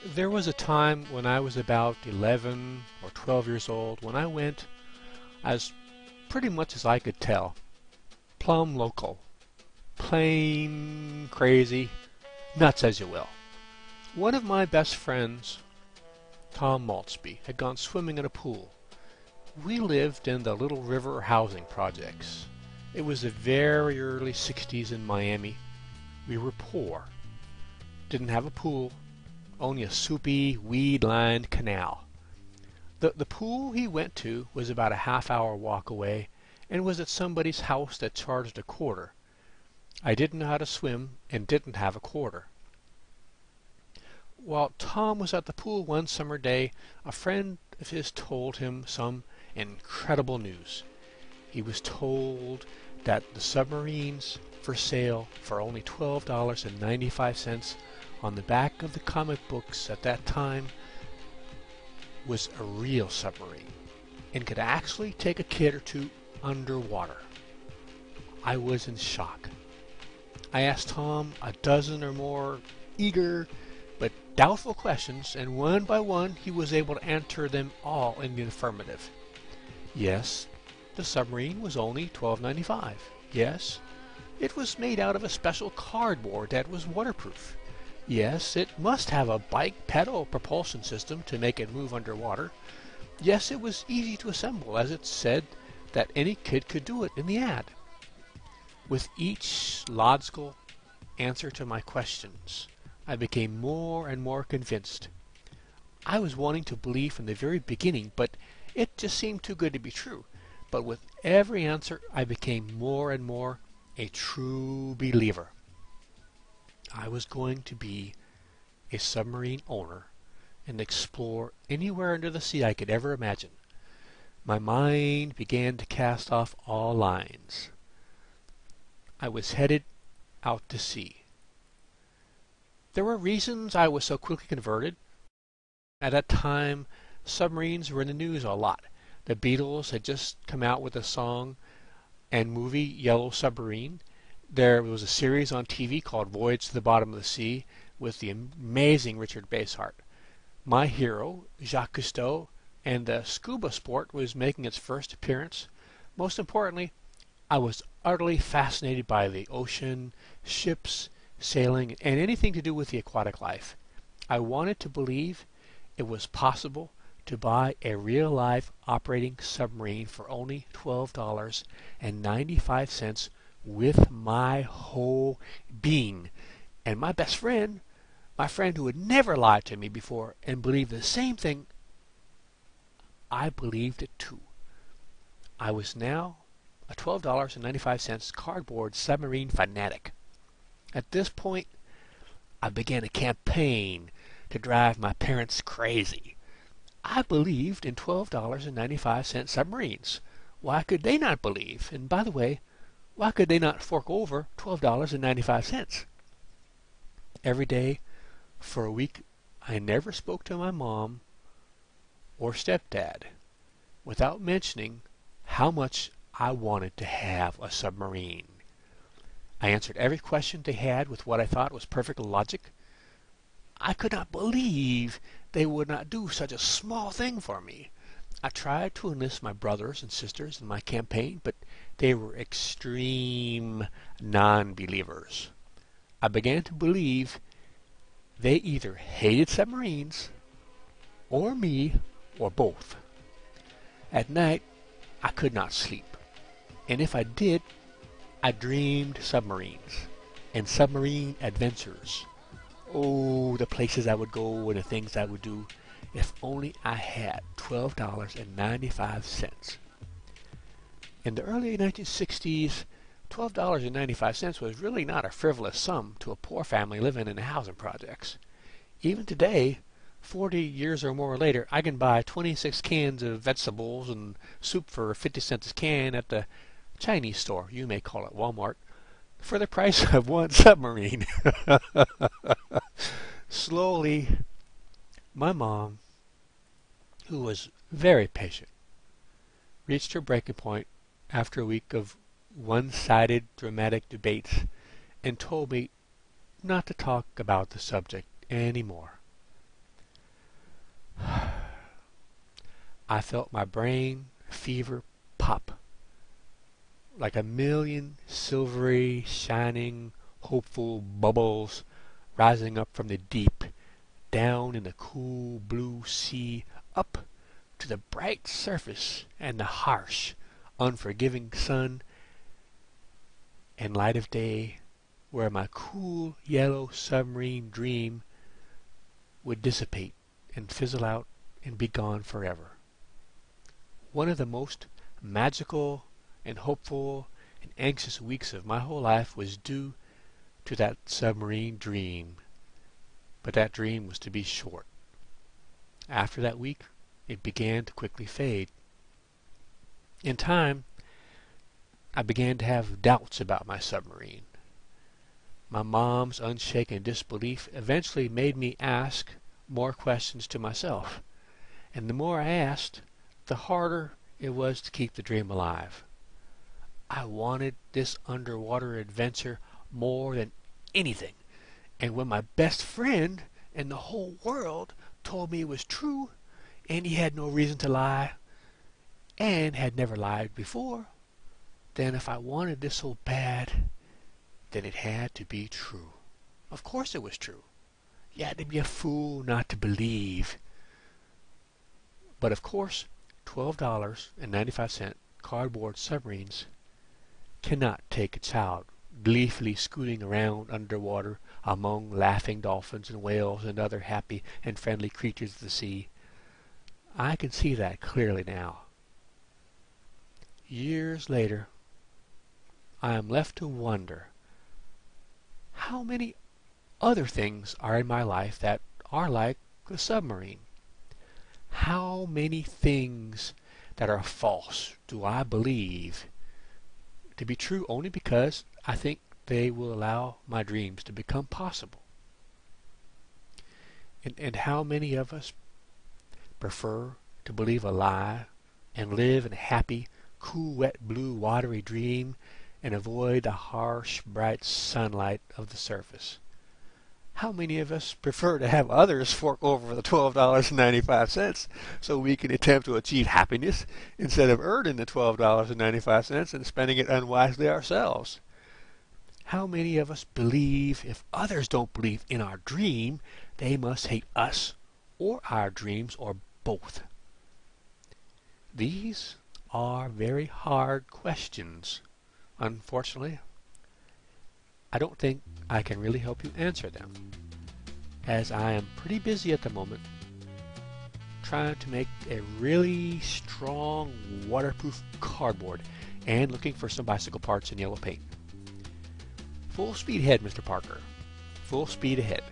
There was a time when I was about 11 or 12 years old when I went, as pretty much as I could tell, plumb local, plain crazy, nuts as you will. One of my best friends, Tom Maltzby, had gone swimming in a pool. We lived in the Little River housing projects. It was the very early 60s in Miami. We were poor, didn't have a pool, only a soupy, weed-lined canal. The pool he went to was about a half-hour walk away and was at somebody's house that charged a quarter. I didn't know how to swim and didn't have a quarter. While Tom was at the pool one summer day, a friend of his told him some incredible news. He was told that the submarines for sale for only $12.95 on the back of the comic books at that time was a real submarine and could actually take a kid or two underwater. I was in shock. I asked Tom a dozen or more eager but doubtful questions, and one by one he was able to answer them all in the affirmative. Yes, the submarine was only $12.95. Yes, it was made out of a special cardboard that was waterproof. Yes, it must have a bike pedal propulsion system to make it move underwater. Yes, it was easy to assemble, as it said that any kid could do it in the ad. With each logical answer to my questions, I became more and more convinced. I was wanting to believe from the very beginning, but it just seemed too good to be true. But with every answer, I became more and more a true believer. I was going to be a submarine owner and explore anywhere under the sea I could ever imagine. My mind began to cast off all lines. I was headed out to sea. There were reasons I was so quickly converted. At that time, submarines were in the news a lot. The Beatles had just come out with a song and movie, Yellow Submarine. There was a series on TV called Voyage to the Bottom of the Sea with the amazing Richard Basehart. My hero, Jacques Cousteau, and the scuba sport was making its first appearance. Most importantly, I was utterly fascinated by the ocean, ships, sailing, and anything to do with the aquatic life. I wanted to believe it was possible to buy a real-life operating submarine for only $12.95 with my whole being. And my best friend, my friend who had never lied to me before and believed the same thing, I believed it too. I was now a $12.95 cardboard submarine fanatic. At this point, I began a campaign to drive my parents crazy. I believed in $12.95 submarines. Why could they not believe? And by the way, why could they not fork over $12.95? Every day for a week, I never spoke to my mom or stepdad without mentioning how much I wanted to have a submarine. I answered every question they had with what I thought was perfect logic. I could not believe they would not do such a small thing for me. I tried to enlist my brothers and sisters in my campaign, but they were extreme non-believers. I began to believe they either hated submarines, or me, or both. At night, I could not sleep, and if I did, I dreamed submarines and submarine adventures. Oh, the places I would go and the things I would do if only I had $12.95. In the early 1960s, $12.95 was really not a frivolous sum to a poor family living in the housing projects. Even today, 40 years or more later, I can buy 26 cans of vegetables and soup for 50 cents a can at the Chinese store, you may call it Walmart, for the price of one submarine. Slowly, my mom, who was very patient, reached her breaking point after a week of one-sided dramatic debates and told me not to talk about the subject anymore. I felt my brain fever pop like a million silvery, shining, hopeful bubbles rising up from the deep, down in the cool blue sea, up to the bright surface and the harsh, unforgiving sun and light of day, where my cool yellow submarine dream would dissipate and fizzle out and be gone forever. One of the most magical and hopeful and anxious weeks of my whole life was due to that submarine dream. But that dream was to be short. After that week, it began to quickly fade. In time, I began to have doubts about my submarine. My mom's unshaken disbelief eventually made me ask more questions to myself. And the more I asked, the harder it was to keep the dream alive. I wanted this underwater adventure more than anything. And when my best friend in the whole world told me it was true, and he had no reason to lie, and had never lied before, then if I wanted this so bad, then it had to be true. Of course it was true. You had to be a fool not to believe. But of course, $12.95 cardboard submarines cannot take a child gleefully scooting around underwater among laughing dolphins and whales and other happy and friendly creatures of the sea. I can see that clearly now. Years later, I am left to wonder how many other things are in my life that are like a submarine. How many things that are false do I believe to be true only because I think they will allow my dreams to become possible? And how many of us prefer to believe a lie and live in a happy, cool, wet, blue, watery dream and avoid the harsh, bright sunlight of the surface? How many of us prefer to have others fork over the $12.95 so we can attempt to achieve happiness instead of earning the $12.95 and spending it unwisely ourselves? How many of us believe if others don't believe in our dream, they must hate us or our dreams or both? These are very hard questions. Unfortunately, I don't think I can really help you answer them, as I am pretty busy at the moment trying to make a really strong waterproof cardboard and looking for some bicycle parts in yellow paint. Full speed ahead, Mr. Parker. Full speed ahead.